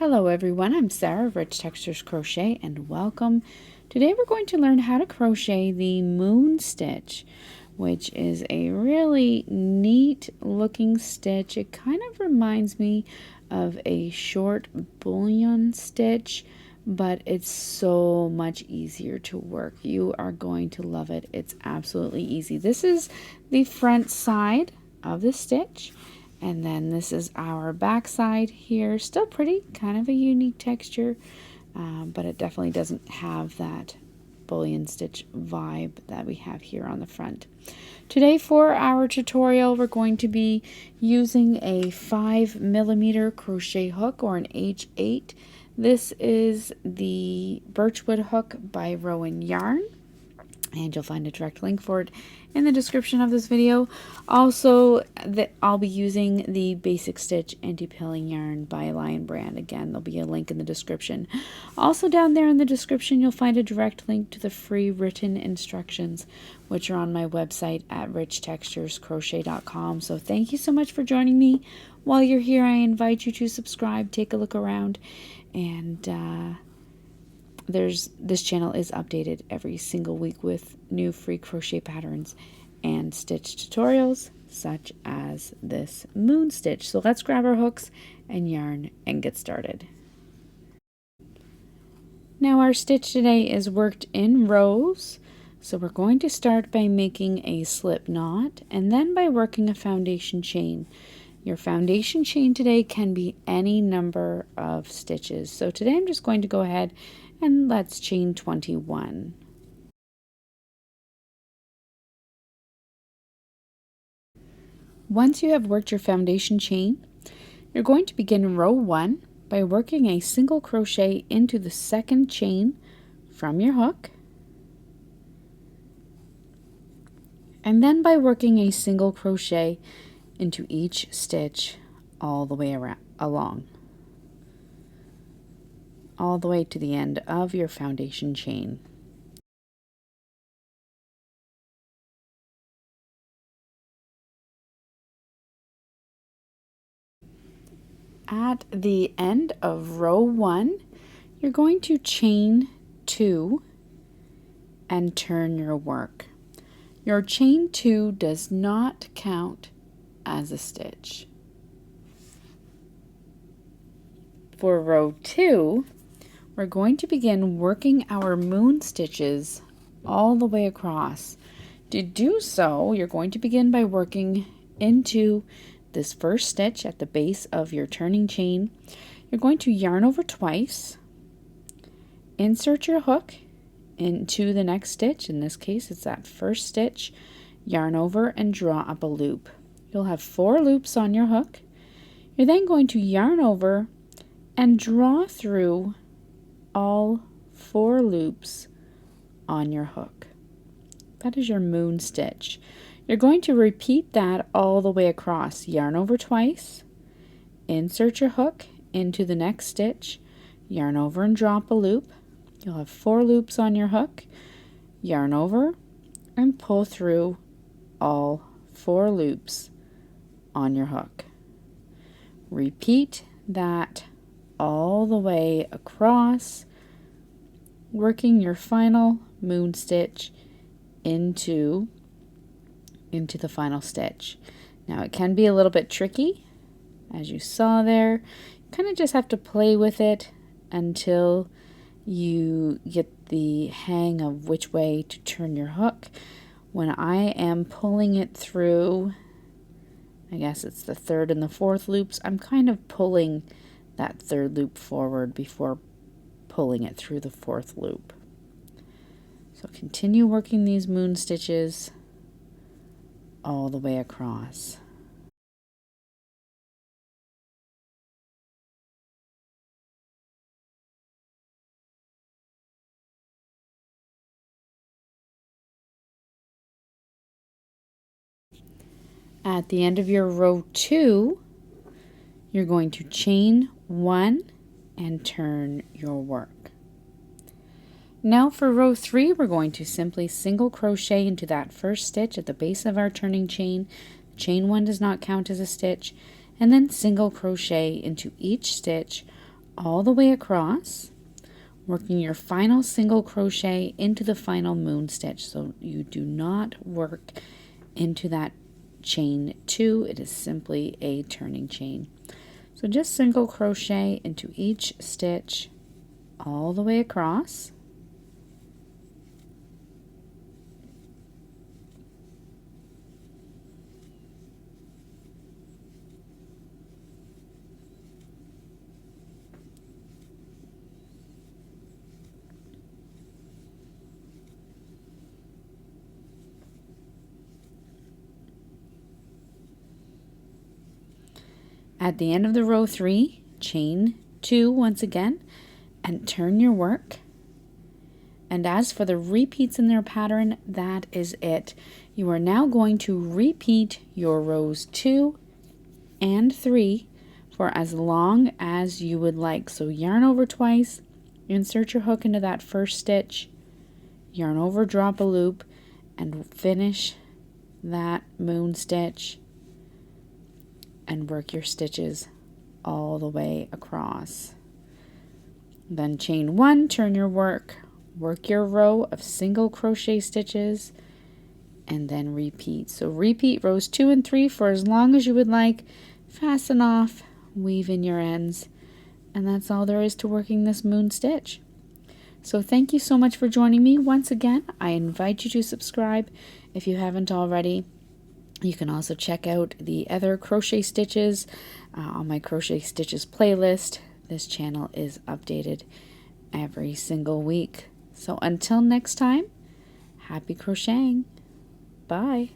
Hello everyone, I'm Sarah of Rich Textures Crochet and welcome. Today we're going to learn how to crochet the moon stitch, which is a really neat looking stitch. It kind of reminds me of a short bullion stitch, but it's so much easier to work. You are going to love it. It's absolutely easy. This is the front side of the stitch. And then this is our back side here. Still pretty, kind of a unique texture, but it definitely doesn't have that bullion stitch vibe that we have here on the front. Today for our tutorial, we're going to be using a 5mm crochet hook or an H8. This is the Birchwood hook by Rowan Yarn, and you'll find a direct link for it in the description of this video. Also, I'll be using the Basic Stitch Anti-Pilling Yarn by Lion Brand. Again, there'll be a link in the description. Also down there in the description, you'll find a direct link to the free written instructions, which are on my website at richtexturescrochet.com. So thank you so much for joining me. While you're here, I invite you to subscribe, take a look around, and this channel is updated every single week with new free crochet patterns and stitch tutorials such as this moon stitch. So let's grab our hooks and yarn and get started. Now our stitch today is worked in rows, so we're going to start by making a slip knot and then by working a foundation chain. Your foundation chain today can be any number of stitches. So today I'm just going to go ahead and let's chain 21. Once you have worked your foundation chain, you're going to begin row 1 by working a single crochet into the second chain from your hook, and then by working a single crochet into each stitch all the way along, all the way to the end of your foundation chain. At the end of row 1, you're going to chain 2 and turn your work. Your chain 2 does not count as a stitch. For row 2, we're going to begin working our moon stitches all the way across. To do so, you're going to begin by working into this first stitch at the base of your turning chain. You're going to yarn over twice, insert your hook into the next stitch. In this case, it's that first stitch, yarn over and draw up a loop. You'll have 4 loops on your hook. You're then going to yarn over and draw through all 4 loops on your hook. That is your moon stitch. You're going to repeat that all the way across. Yarn over twice, insert your hook into the next stitch, yarn over and drop a loop. You'll have 4 loops on your hook, yarn over and pull through all 4 loops on your hook. Repeat that all the way across, working your final moon stitch into the final stitch. Now it can be a little bit tricky, as you saw there. You kind of just have to play with it until you get the hang of which way to turn your hook. When I am pulling it through, I guess it's the 3rd and the 4th loops, I'm kind of pulling that 3rd loop forward before pulling it through the 4th loop. So continue working these moon stitches all the way across. At the end of your row 2, you're going to chain 1 and turn your work. Now for row 3, we're going to simply single crochet into that first stitch at the base of our turning chain. Chain 1 does not count as a stitch, and then single crochet into each stitch all the way across, working your final single crochet into the final moon stitch. So you do not work into that chain 2, it is simply a turning chain. So just single crochet into each stitch all the way across. At the end of the row 3, chain 2 once again and turn your work. And as for the repeats in their pattern, that is it. You are now going to repeat your rows 2 and 3 for as long as you would like. So yarn over twice, insert your hook into that first stitch, yarn over, drop a loop, and finish that moon stitch and work your stitches all the way across. Then chain 1, turn your work, work your row of single crochet stitches, and then repeat. So repeat rows 2 and 3 for as long as you would like, fasten off, weave in your ends, and that's all there is to working this moon stitch. So thank you so much for joining me. Once again, I invite you to subscribe if you haven't already. You can also check out the other crochet stitches on my crochet stitches playlist. This channel is updated every single week. So until next time, happy crocheting. Bye.